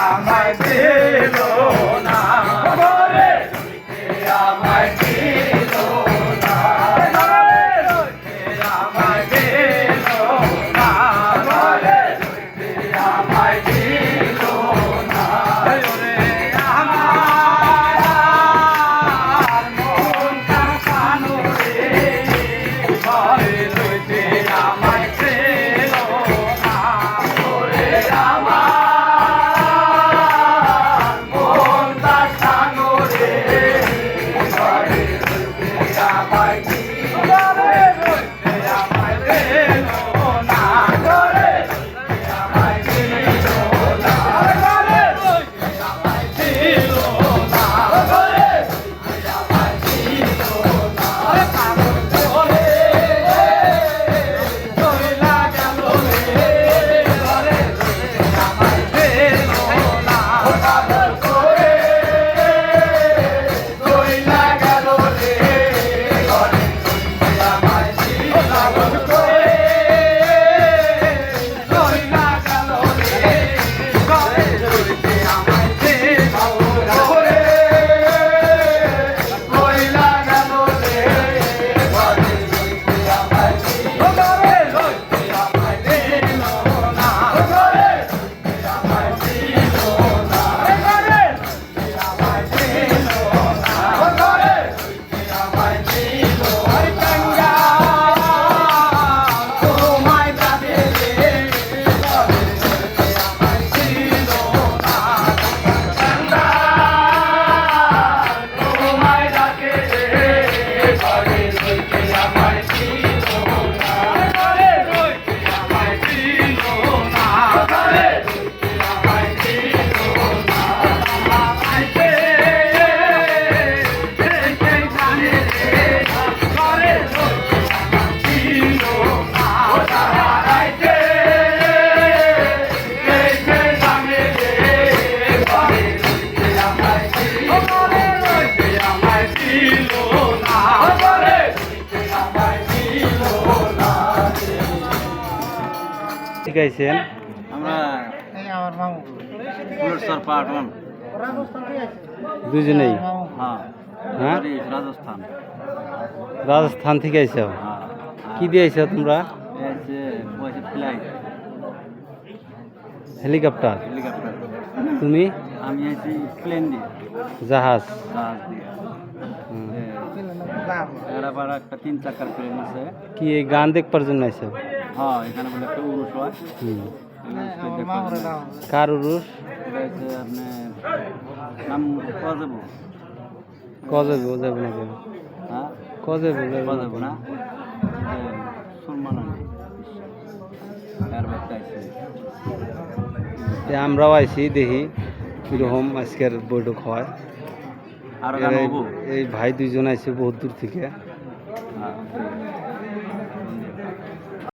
আমায় দিল না ঘরে লইতে আমায় দিল না ঘরে লইতে আমায় দিল না ঘরে লইতে আমায় দিল না ওরে আমার মনটা কানো রে ঘরে লইতে আমায় দিল না ওরে আমার মনটা কানো রে ঘরে লইতে আমায় দিল ঘরে লইতে আমায় দিল না ঘরে লইতে আমায় দিল না ঘরে লইতে আমায় দিল না ঘরে লইতে আমায় দিল না পাগল করে চইলা গেল রে ঘরে লইতে আমায় দিল না পাগল করে চইলা গেল রে ঘরে লইতে আমায় দিল পাগল করে চইলা গেল রে ঘরে লইতে আমায় দিল করে চইলা গেল রে ঘরে লইতে আমায় দিল ঘরে লইতে আমায় দিল না ঘরে লইতে আমায় দিল না ঘরে লইতে আমায় দিল না ঘরে লইতে আমায় দিল আরে গঙ্গা তোমায় যাবে রে ঘরে লইতে আমায় দিল না গঙ্গা তোমায় ডাকে রে ঘরে লইতে আমায় দিল না ঘরে লইতে আমায় দিল না ঘরে লইতে আমায় দিল না আমায় দেখে জানে রে ঘরে লইতে আমায় দিল না দাঁড়াইতে দেখে জানে রে ঘরে লইতে আমায় দিল ঘরে লইতে আমায় দিল না ঘরে লইতে আমায় দিল না ঠিক আছেন আমরা আমার মামু ফুলেশ্বর পার্ট 1 দুজনেই হ্যাঁ হ্যাঁ বাড়ি রাজস্থান রাজস্থান থেকে আইছো হ্যাঁ কি দিয়ে আইছো তোমরা এই যে পয়সা ফ্লাইট হেলিকপ্টার হেলিকপ্টার তুমি আমি আছি প্লেন দিয়ে জাহাজ জাহাজ দিয়ে হুম। এরা পাড়া একটা 3 চাকার প্লেন আছে কি এই গান দেখবার জন্য আইছো হ্যাঁ এখানে বলে একটা উরুষ হয় হুম। উরুষটা দেখতে হবে। কার উরুষ এটা হচ্ছে আপনার নাম কজাবো কজে বোঝাব না কেন হ্যাঁ কজে বোঝাব কজাবো না সুলমান আলী এর বাচ্চা আছে আমরাও আইছি দেখি কিরকম আজকের বৈঠক হয় আর গান হবো এই ভাই দুইজন আইছে বহুত দূর থেকে হ্যাঁ